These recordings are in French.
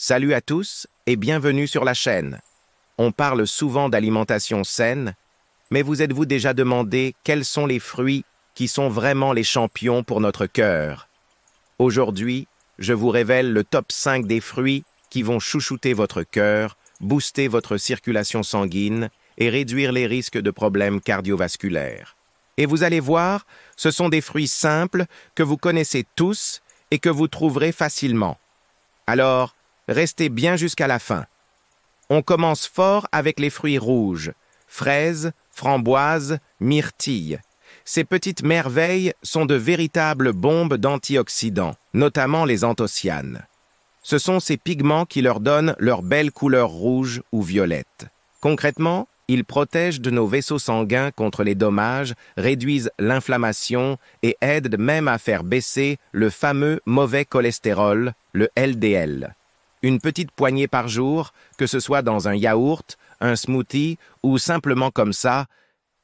Salut à tous et bienvenue sur la chaîne. On parle souvent d'alimentation saine, mais vous êtes-vous déjà demandé quels sont les fruits qui sont vraiment les champions pour notre cœur? Aujourd'hui, je vous révèle le top 5 des fruits qui vont chouchouter votre cœur, booster votre circulation sanguine et réduire les risques de problèmes cardiovasculaires. Et vous allez voir, ce sont des fruits simples que vous connaissez tous et que vous trouverez facilement. Alors, restez bien jusqu'à la fin. On commence fort avec les fruits rouges, fraises, framboises, myrtilles. Ces petites merveilles sont de véritables bombes d'antioxydants, notamment les anthocyanes. Ce sont ces pigments qui leur donnent leur belle couleur rouge ou violette. Concrètement, ils protègent de nos vaisseaux sanguins contre les dommages, réduisent l'inflammation et aident même à faire baisser le fameux mauvais cholestérol, le LDL. Une petite poignée par jour, que ce soit dans un yaourt, un smoothie ou simplement comme ça,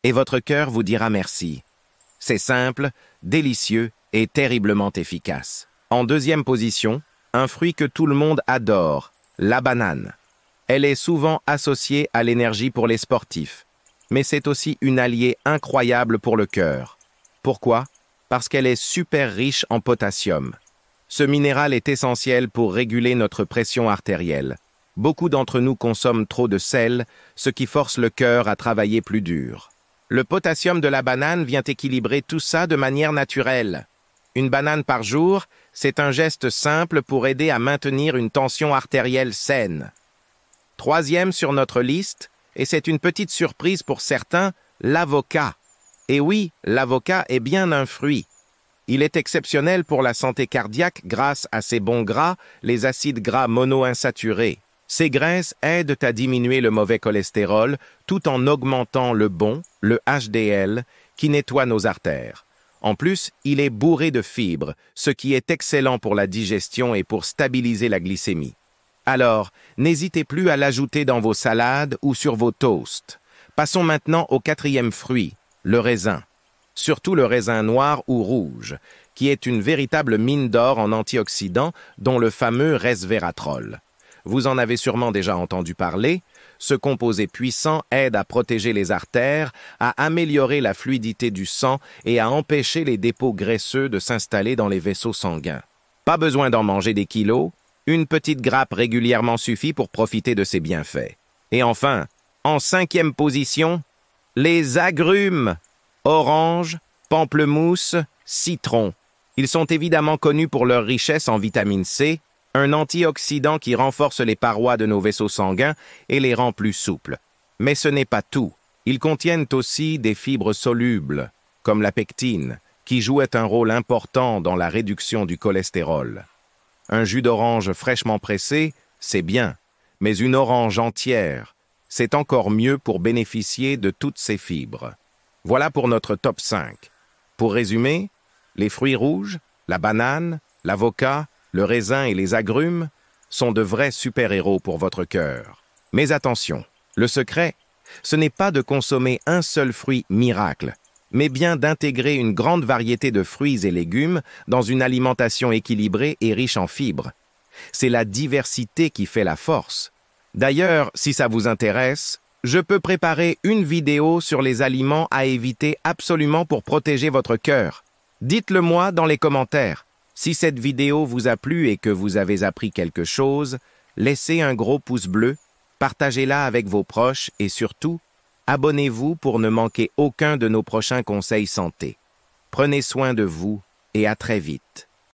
et votre cœur vous dira merci. C'est simple, délicieux et terriblement efficace. En deuxième position, un fruit que tout le monde adore, la banane. Elle est souvent associée à l'énergie pour les sportifs, mais c'est aussi une alliée incroyable pour le cœur. Pourquoi? Parce qu'elle est super riche en potassium. Ce minéral est essentiel pour réguler notre pression artérielle. Beaucoup d'entre nous consomment trop de sel, ce qui force le cœur à travailler plus dur. Le potassium de la banane vient équilibrer tout ça de manière naturelle. Une banane par jour, c'est un geste simple pour aider à maintenir une tension artérielle saine. Troisième sur notre liste, et c'est une petite surprise pour certains, l'avocat. Et oui, l'avocat est bien un fruit. Il est exceptionnel pour la santé cardiaque grâce à ses bons gras, les acides gras monoinsaturés. Ces graisses aident à diminuer le mauvais cholestérol tout en augmentant le bon, le HDL, qui nettoie nos artères. En plus, il est bourré de fibres, ce qui est excellent pour la digestion et pour stabiliser la glycémie. Alors, n'hésitez plus à l'ajouter dans vos salades ou sur vos toasts. Passons maintenant au quatrième fruit, le raisin. Surtout le raisin noir ou rouge, qui est une véritable mine d'or en antioxydants, dont le fameux resveratrol. Vous en avez sûrement déjà entendu parler. Ce composé puissant aide à protéger les artères, à améliorer la fluidité du sang et à empêcher les dépôts graisseux de s'installer dans les vaisseaux sanguins. Pas besoin d'en manger des kilos, une petite grappe régulièrement suffit pour profiter de ses bienfaits. Et enfin, en cinquième position, les agrumes. Orange, pamplemousse, citron. Ils sont évidemment connus pour leur richesse en vitamine C, un antioxydant qui renforce les parois de nos vaisseaux sanguins et les rend plus souples. Mais ce n'est pas tout. Ils contiennent aussi des fibres solubles, comme la pectine, qui jouait un rôle important dans la réduction du cholestérol. Un jus d'orange fraîchement pressé, c'est bien, mais une orange entière, c'est encore mieux pour bénéficier de toutes ces fibres. Voilà pour notre top 5. Pour résumer, les fruits rouges, la banane, l'avocat, le raisin et les agrumes sont de vrais super-héros pour votre cœur. Mais attention, le secret, ce n'est pas de consommer un seul fruit miracle, mais bien d'intégrer une grande variété de fruits et légumes dans une alimentation équilibrée et riche en fibres. C'est la diversité qui fait la force. D'ailleurs, si ça vous intéresse, je peux préparer une vidéo sur les aliments à éviter absolument pour protéger votre cœur. Dites-le moi dans les commentaires. Si cette vidéo vous a plu et que vous avez appris quelque chose, laissez un gros pouce bleu, partagez-la avec vos proches et surtout, abonnez-vous pour ne manquer aucun de nos prochains conseils santé. Prenez soin de vous et à très vite.